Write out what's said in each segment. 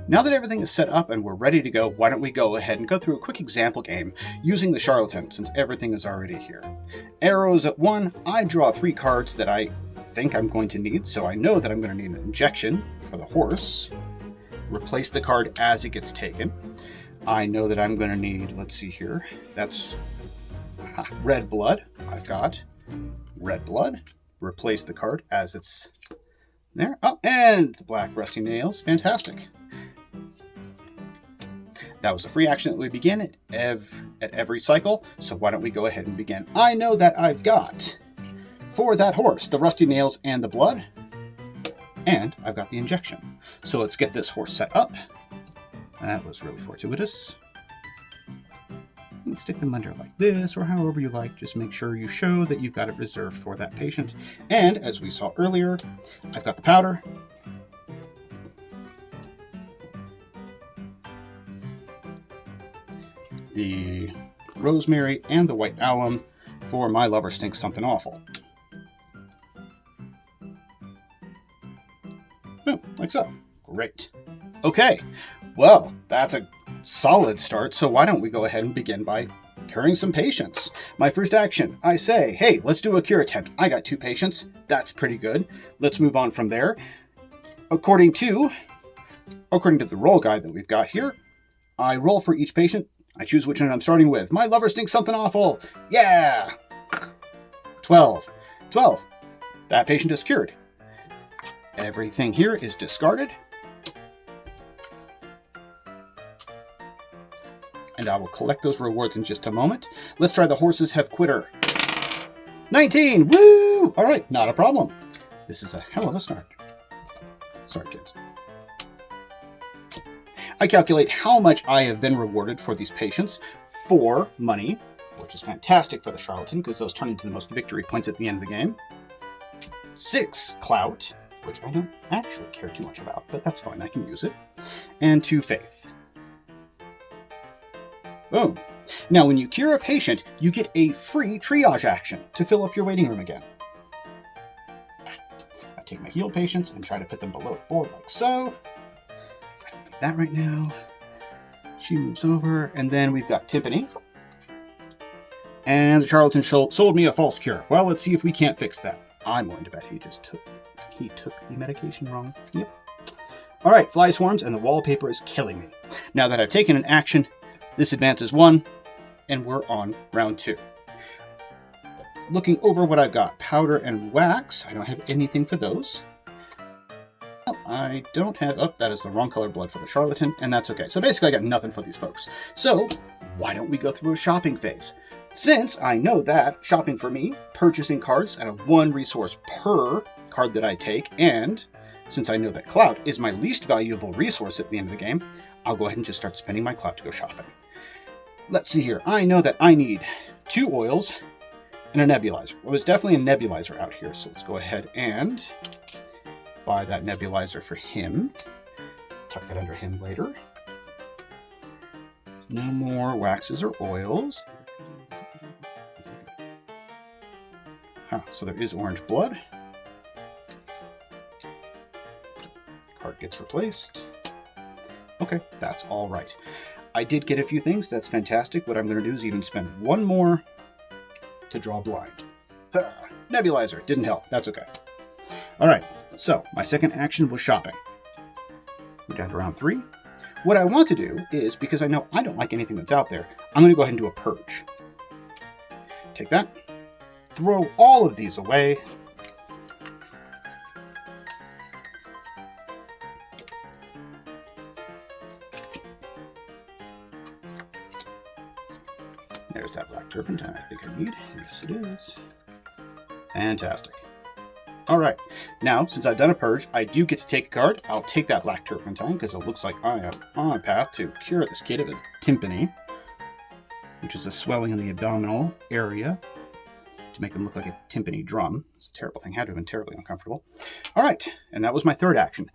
Now that everything is set up and we're ready to go, why don't we go ahead and go through a quick example game using the Charlatan, since everything is already here. Arrows at 1, I draw 3 cards that I think I'm going to need, so I know that I'm going to need an injection for the horse. Replace the card as it gets taken. I know that I'm going to need, let's see here, that's red blood. I've got red blood. Replace the card as it's there. Oh, and the black rusty nails. Fantastic. That was a free action that we begin at every cycle, so why don't we go ahead and begin. I know that I've got, for that horse, the rusty nails and the blood, and I've got the injection. So let's get this horse set up. That was really fortuitous. And stick them under like this, or however you like. Just make sure you show that you've got it reserved for that patient. And as we saw earlier, I've got the powder. The rosemary and the white alum for my lover stinks something awful. Boom, like so. Great. Okay, well, that's a solid start, so why don't we go ahead and begin by curing some patients. My first action, I say, hey, let's do a cure attempt. I got 2 patients. That's pretty good. Let's move on from there. According to the roll guide that we've got here, I roll for each patient. I choose which one I'm starting with. My lover stinks something awful. Yeah! 12. 12. That patient is cured. Everything here is discarded. And I will collect those rewards in just a moment. Let's try the horses have quitter. 19! Woo! All right, not a problem. This is a hell of a start. Sorry, kids. I calculate how much I have been rewarded for these patients. 4 money, which is fantastic for the Charlatan, because those turn into the most victory points at the end of the game. 6 clout, which I don't actually care too much about, but that's fine, I can use it. And 2 faith. Boom. Now, when you cure a patient, you get a free triage action to fill up your waiting room again. I take my healed patients and try to put them below the board like so. I don't need that right now. She moves over, and then we've got Timpani. And the Charlatan sold me a false cure. Well, let's see if we can't fix that. I'm willing to bet he took the medication wrong. Yep. All right, fly swarms, and the wallpaper is killing me. Now that I've taken an action, this advances 1, and we're on round 2. Looking over what I've got, powder and wax. I don't have anything for those. I don't have, oh, that is the wrong color blood for the Charlatan, and that's okay. So basically I got nothing for these folks. So why don't we go through a shopping phase? Since I know that shopping for me, purchasing cards at a 1 resource per card that I take, and since I know that clout is my least valuable resource at the end of the game, I'll go ahead and just start spending my clout to go shopping. Let's see here. I know that I need 2 oils and a nebulizer. Well, there's definitely a nebulizer out here, so let's go ahead and buy that nebulizer for him. Tuck that under him later. No more waxes or oils. So there is orange blood. Card gets replaced. Okay, that's all right. I did get a few things. That's fantastic. What I'm going to do is even spend 1 more to draw blind. Nebulizer. Didn't help. That's okay. All right, so my second action was shopping. We're down to round 3. What I want to do is, because I know I don't like anything that's out there, I'm going to go ahead and do a purge. Take that. Throw all of these away. There's that black turpentine I think I need. Yes, it is. Fantastic. All right. Now, since I've done a purge, I do get to take a card. I'll take that black turpentine because it looks like I am on a path to cure this kid of his timpani, which is a swelling in the abdominal area to make him look like a timpani drum. It's a terrible thing. Had to have been terribly uncomfortable. All right. And that was my third action.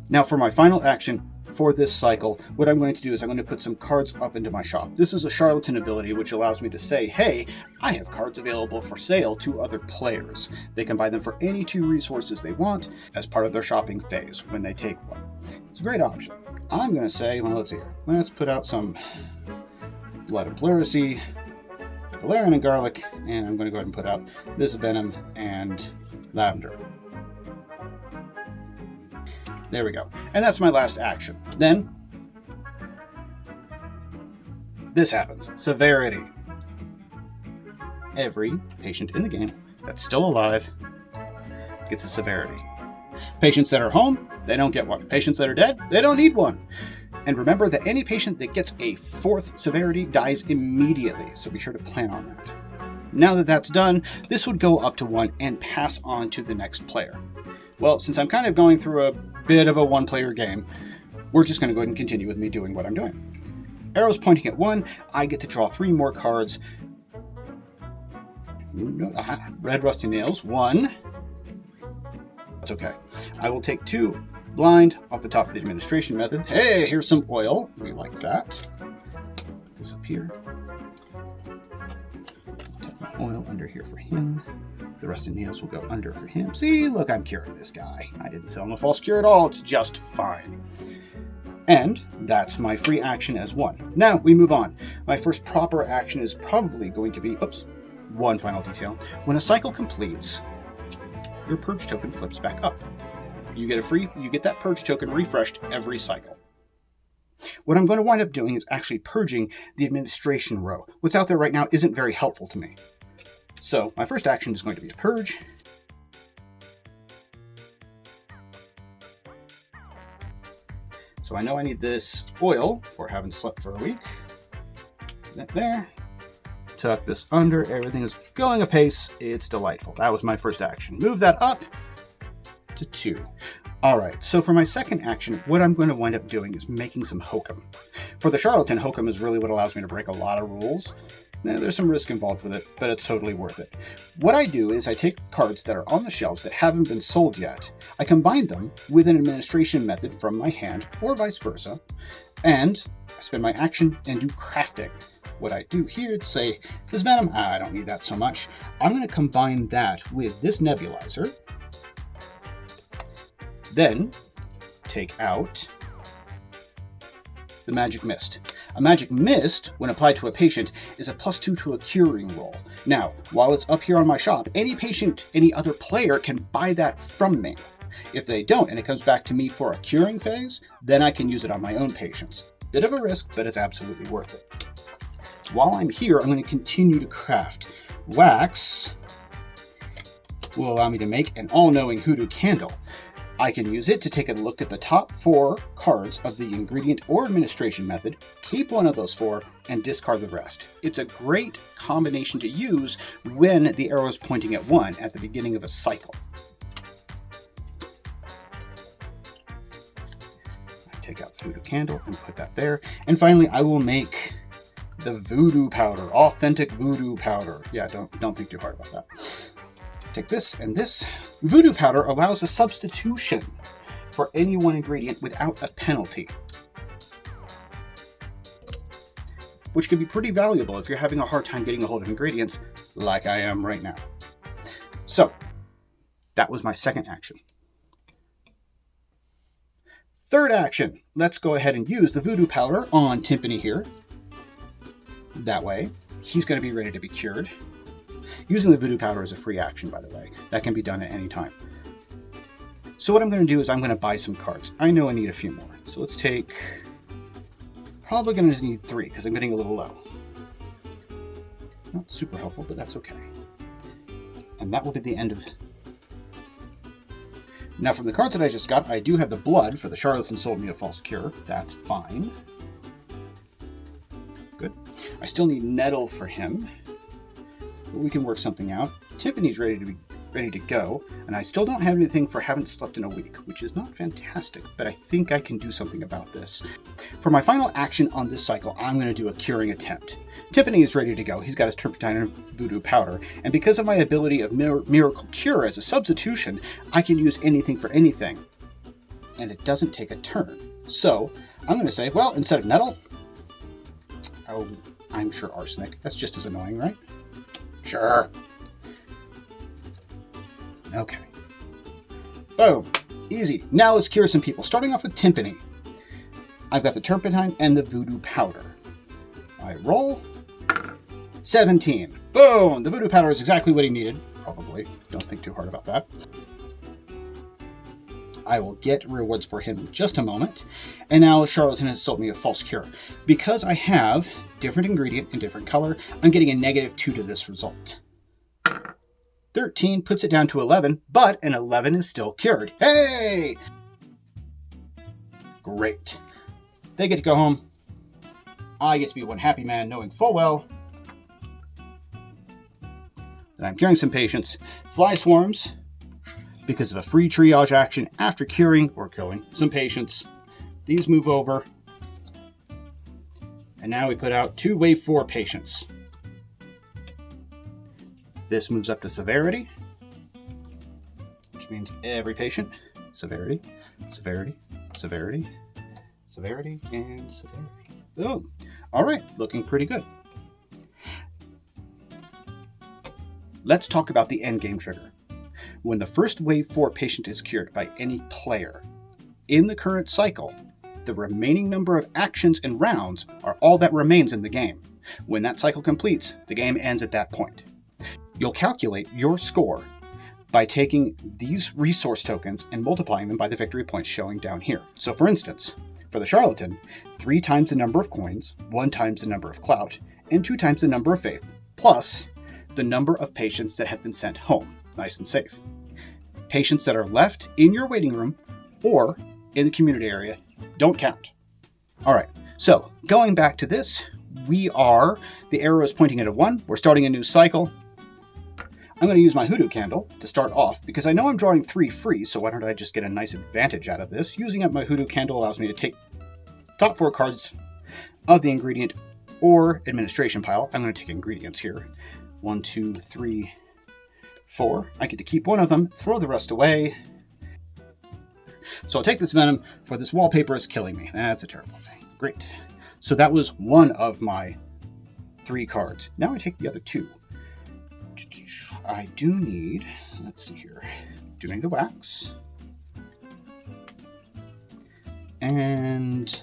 Now for my final action for this cycle, what I'm going to do is I'm going to put some cards up into my shop. This is a Charlatan ability which allows me to say, hey, I have cards available for sale to other players. They can buy them for any 2 resources they want as part of their shopping phase when they take one. It's a great option. I'm going to say, well, let's see here. Let's put out some Blood and Pleurisy, Valerian and Garlic, and I'm going to go ahead and put out this Venom and Lavender. There we go. And that's my last action. Then, this happens. Severity. Every patient in the game that's still alive gets a severity. Patients that are home, they don't get one. Patients that are dead, they don't need one. And remember that any patient that gets a 4th severity dies immediately, so be sure to plan on that. Now that that's done, this would go up to 1 and pass on to the next player. Well, since I'm kind of going through a bit of a 1-player game, we're just going to go ahead and continue with me doing what I'm doing. Arrows pointing at 1, I get to draw 3 more cards. Red Rusty Nails, 1. That's okay. I will take 2 blind off the top of the administration methods. Hey, here's some oil. We like that. Put this up here. Take my oil under here for him. The Rusty Nails will go under for him. See, look, I'm curing this guy. I didn't sell him a false cure at all. It's just fine. And that's my free action as 1. Now we move on. My first proper action is probably going to be, one final detail. When a cycle completes, your purge token flips back up. You get that purge token refreshed every cycle. What I'm going to wind up doing is actually purging the administration row. What's out there right now isn't very helpful to me. So my first action is going to be a purge. So I know I need this oil for having slept for a week. That there. Tuck this under. Everything is going apace. It's delightful. That was my first action. Move that up to 2. All right, so for my second action, what I'm going to wind up doing is making some hokum. For the Charlatan, hokum is really what allows me to break a lot of rules. Now, there's some risk involved with it, but it's totally worth it. What I do is I take cards that are on the shelves that haven't been sold yet, I combine them with an administration method from my hand, or vice versa, and I spend my action and do crafting. What I do here is say, this Venom, I don't need that so much. I'm going to combine that with this nebulizer, then take out the Magic Mist. A Magic Mist, when applied to a patient, is a +2 to a curing roll. Now, while it's up here on my shop, any patient, any other player can buy that from me. If they don't, and it comes back to me for a curing phase, then I can use it on my own patients. Bit of a risk, but it's absolutely worth it. While I'm here, I'm going to continue to craft. Wax will allow me to make an all-knowing hoodoo candle. I can use it to take a look at the top 4 cards of the ingredient or administration method, keep one of those 4, and discard the rest. It's a great combination to use when the arrow is pointing at 1 at the beginning of a cycle. Take out the voodoo candle and put that there. And finally, I will make the voodoo powder, authentic voodoo powder. Yeah, don't think too hard about that. Take this and this. Voodoo powder allows a substitution for any one ingredient without a penalty, which can be pretty valuable if you're having a hard time getting a hold of ingredients like I am right now. So, that was my second action. Third action, let's go ahead and use the voodoo powder on Timpani here. That way, he's going to be ready to be cured. Using the voodoo powder is a free action, by the way. That can be done at any time. So what I'm going to do is I'm going to buy some cards. I know I need a few more. So let's take... Probably going to need 3 because I'm getting a little low. Not super helpful, but that's okay. And that will be the end of... Now from the cards that I just got, I do have the blood for the Charlatan sold me a false cure. That's fine. Good. I still need nettle for him. But we can work something out. Tiffany's ready to go, and I still don't have anything for haven't slept in a week, which is not fantastic, but I think I can do something about this. For my final action on this cycle, I'm going to do a curing attempt. Tiffany is ready to go. He's got his turpentine and voodoo powder, and because of my ability of miracle cure as a substitution, I can use anything for anything. and it doesn't take a turn. So I'm going to say, well, instead of nettle, oh, I'm sure arsenic. That's just as annoying, right? Sure. Okay. Boom. Easy. Now let's cure some people. Starting off with timpani. I've got the turpentine and the voodoo powder. I roll. 17. Boom! The voodoo powder is exactly what he needed. Probably. Don't think too hard about that. I will get rewards for him in just a moment. And now Charlatan has sold me a false cure. Because I have different ingredient and different color, I'm getting a -2 to this result. 13 puts it down to 11, but an 11 is still cured. Hey! Great. They get to go home. I get to be one happy man knowing full well that I'm curing some patients. Fly swarms, because of a free triage action after curing or killing some patients. These move over. And now we put out 2 wave 4 patients. This moves up to severity, which means every patient. Severity, severity, severity, severity, and severity. Boom. All right, looking pretty good. Let's talk about the end game trigger. When the first wave 4 patient is cured by any player, in the current cycle, the remaining number of actions and rounds are all that remains in the game. When that cycle completes, the game ends at that point. You'll calculate your score by taking these resource tokens and multiplying them by the victory points showing down here. So for instance, for the Charlatan, 3 times the number of coins, 1 times the number of clout, and 2 times the number of faith, plus the number of patients that have been sent home, nice and safe. Patients that are left in your waiting room or in the community area don't count. All right, so going back to this, the arrow is pointing at a 1. We're starting a new cycle. I'm going to use my hoodoo candle to start off because I know I'm drawing 3 free, so why don't I just get a nice advantage out of this? Using up my hoodoo candle allows me to take top 4 cards of the ingredient or administration pile. I'm going to take ingredients here. 1, 2, 3, 4. I get to keep one of them, throw the rest away. So I'll take this venom, for this wallpaper is killing me. That's a terrible thing. Great. So that was one of my 3 cards. Now I take the other 2. I do need, let's see here, do need the wax. And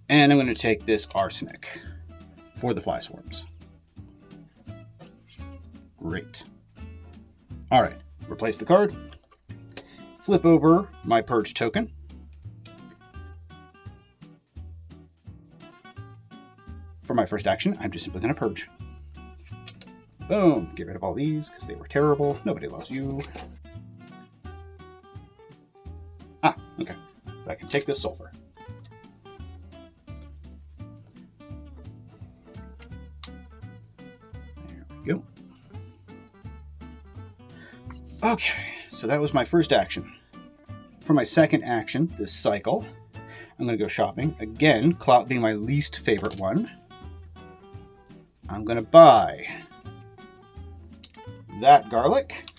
I'm going to take this arsenic for the fly swarms. Great. All right, replace the card. Flip over my purge token. For my first action, I'm just simply going to purge. Boom. Get rid of all these because they were terrible. Nobody loves you. Ah, okay. But I can take this sulfur. There we go. Okay, so that was my first action. For my second action, this cycle, I'm going to go shopping. Again, clout being my least favorite one. I'm going to buy that garlic.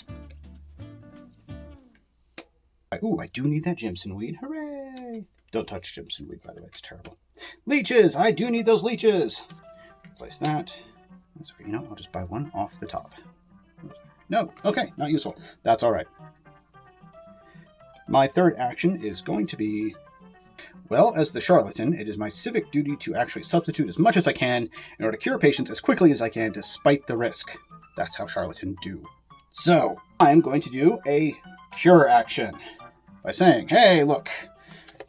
Ooh, I do need that Jimson weed. Hooray! Don't touch Jimson weed, by the way. It's terrible. Leeches! I do need those leeches! Place that. That's okay. You know, I'll just buy one off the top. No. Okay, not useful. That's all right. My third action is going to be, well, as the Charlatan, it is my civic duty to actually substitute as much as I can in order to cure patients as quickly as I can despite the risk. That's how Charlatan do. So, I'm going to do a cure action by saying, hey, look,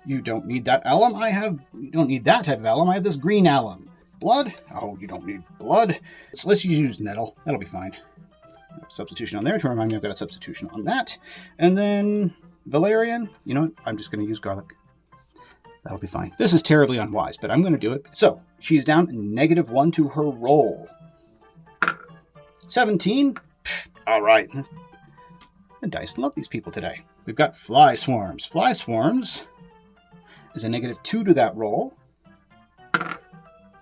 you don't need that alum. You don't need that type of alum. I have this green alum. Blood? Oh, you don't need blood. So let's use nettle. That'll be fine. Substitution on there to remind me I've got a substitution on that. And then valerian. You know what? I'm just going to use garlic. That'll be fine. This is terribly unwise, but I'm going to do it. So, she's down -1 to her roll. 17. All right. The dice love these people today. We've got fly swarms. Fly swarms is a -2 to that roll.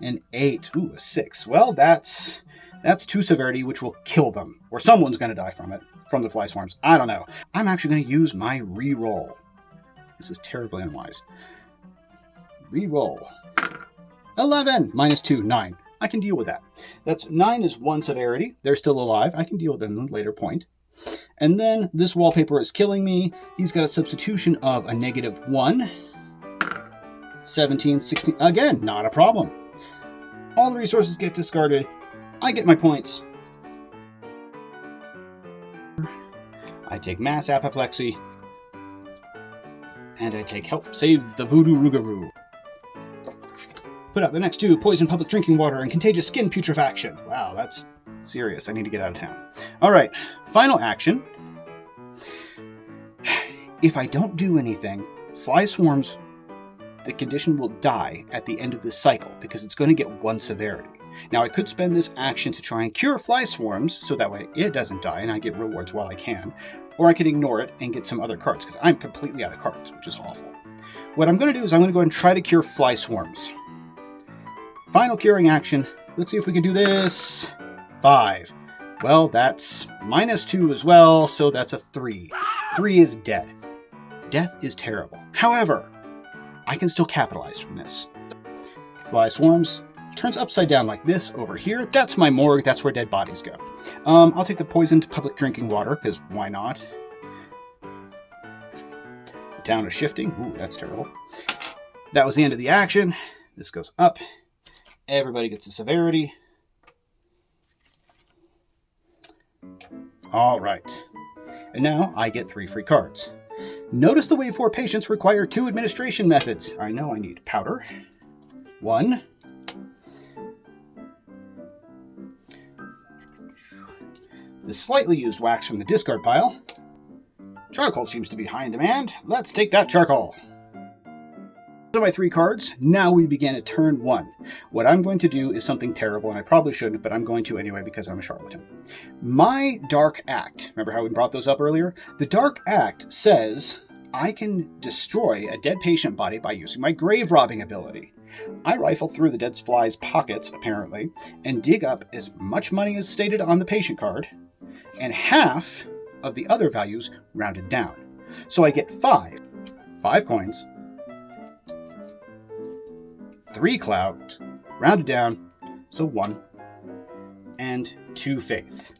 An 8. Ooh, a 6. Well, that's 2 severity, which will kill them. Or someone's going to die from it, from the fly swarms. I don't know. I'm actually going to use my re-roll. This is terribly unwise. Reroll. 11 minus 2, 9. I can deal with that. That's 9 is 1 severity. They're still alive. I can deal with them at a later point. And then this wallpaper is killing me. He's got a substitution of a -1. 17, 16. Again, not a problem. All the resources get discarded. I get my points. I take mass apoplexy. And I take help save the voodoo rougarou. Put out the next 2, poison public drinking water and contagious skin putrefaction. Wow, that's serious. I need to get out of town. All right, final action. If I don't do anything, fly swarms, the condition will die at the end of this cycle because it's going to get 1 severity. Now, I could spend this action to try and cure fly swarms so that way it doesn't die and I get rewards while I can. Or I can ignore it and get some other cards because I'm completely out of cards, which is awful. What I'm going to do is I'm going to go ahead and try to cure fly swarms. Final curing action. Let's see if we can do this. 5. Well, that's -2 as well, so that's a 3. 3 is dead. Death is terrible. However, I can still capitalize from this. Fly swarms turns upside down like this over here. That's my morgue. That's where dead bodies go. I'll take the poisoned public drinking water, because why not? Down is shifting. Ooh, that's terrible. That was the end of the action. This goes up. Everybody gets a severity. All right. And now I get 3 free cards. Notice the wave 4 patients require 2 administration methods. I know I need powder. 1. The slightly used wax from the discard pile. Charcoal seems to be high in demand. Let's take that charcoal. Those are my 3 cards. Now we begin at turn 1. What I'm going to do is something terrible, and I probably shouldn't, but I'm going to anyway because I'm a charlatan. My Dark Act, remember how we brought those up earlier? The Dark Act says I can destroy a dead patient body by using my grave robbing ability. I rifle through the dead fly's pockets, apparently, and dig up as much money as stated on the patient card, and half of the other values rounded down. So I get 5 coins, 3 clout, rounded down, so 1, and 2 faith.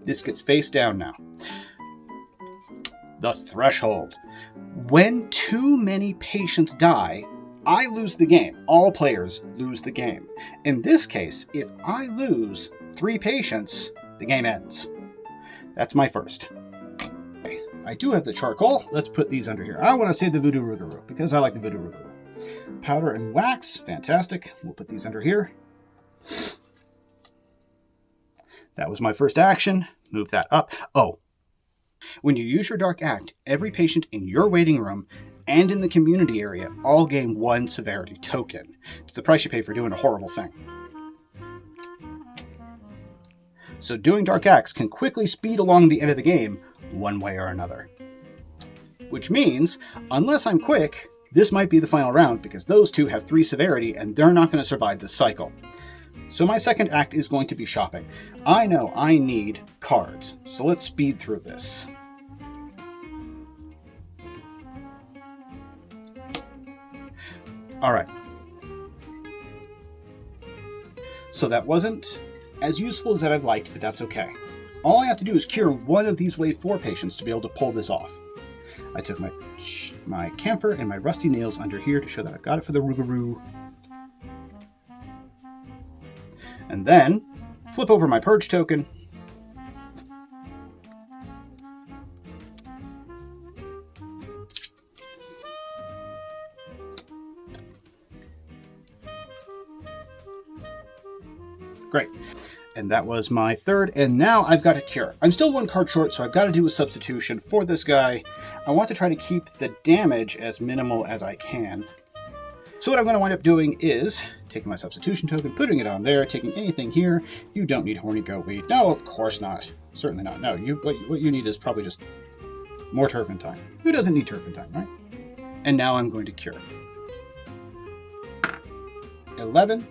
This gets face down now. The threshold. When too many patients die, I lose the game. All players lose the game. In this case, if I lose 3 patients, the game ends. That's my first. I do have the charcoal. Let's put these under here. I want to save the voodoo rougarou because I like the voodoo rougarou. Powder and wax. Fantastic. We'll put these under here. That was my first action. Move that up. Oh, when you use your Dark Act, every patient in your waiting room and in the community area all gain 1 severity token. It's the price you pay for doing a horrible thing. So doing Dark Acts can quickly speed along the end of the game one way or another. Which means, unless I'm quick, this might be the final round because those 2 have 3 severity and they're not going to survive this cycle. So my second act is going to be shopping. I know I need cards, so let's speed through this. Alright. So that wasn't as useful as I'd liked, but that's okay. All I have to do is cure 1 of these wave 4 patients to be able to pull this off. I took my camphor and my rusty nails under here to show that I've got it for the rougarou. And then, flip over my purge token. Great. And that was my third, and now I've got a cure. I'm still 1 card short, so I've got to do a substitution for this guy. I want to try to keep the damage as minimal as I can. So what I'm going to wind up doing is taking my substitution token, putting it on there, taking anything here. You don't need horny goat weed. No, of course not. Certainly not. No, what you need is probably just more turpentine. Who doesn't need turpentine, right? And now I'm going to cure. 11.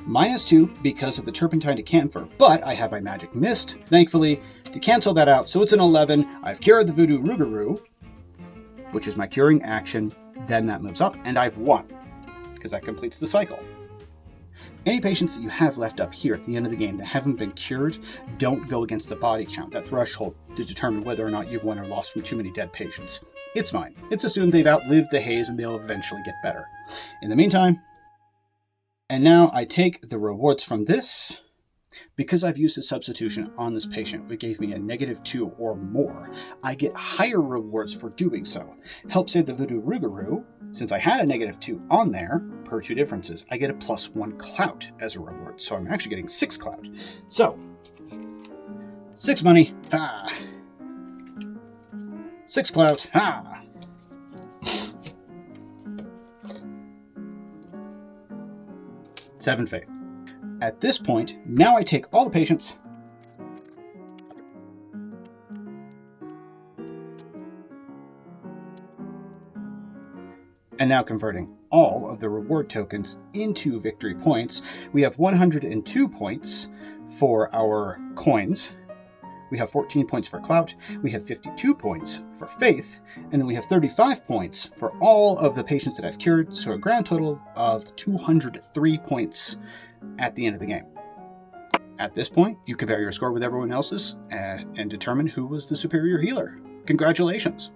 -2 because of the turpentine to camphor, but I have my magic mist, thankfully, to cancel that out, so it's an 11. I've cured the voodoo rougarou, which is my curing action, then that moves up, and I've won, because that completes the cycle. Any patients that you have left up here at the end of the game that haven't been cured don't go against the body count, that threshold to determine whether or not you've won or lost from too many dead patients. It's fine. It's assumed they've outlived the haze and they'll eventually get better. In the meantime, and now I take the rewards from this. Because I've used a substitution on this patient, which gave me a -2 or more, I get higher rewards for doing so. Help save the voodoo rougarou. Since I had a -2 on there, per 2 differences, I get a +1 clout as a reward. So I'm actually getting 6 clout. So, 6 money. 6 clout. 7 faith. At this point, now I take all the patients and now converting all of the reward tokens into victory points. We have 102 points for our coins. We have 14 points for clout. We have 52 points for faith. And then we have 35 points for all of the patients that I've cured. So a grand total of 203 points at the end of the game. At this point, you compare your score with everyone else's and determine who was the superior healer. Congratulations!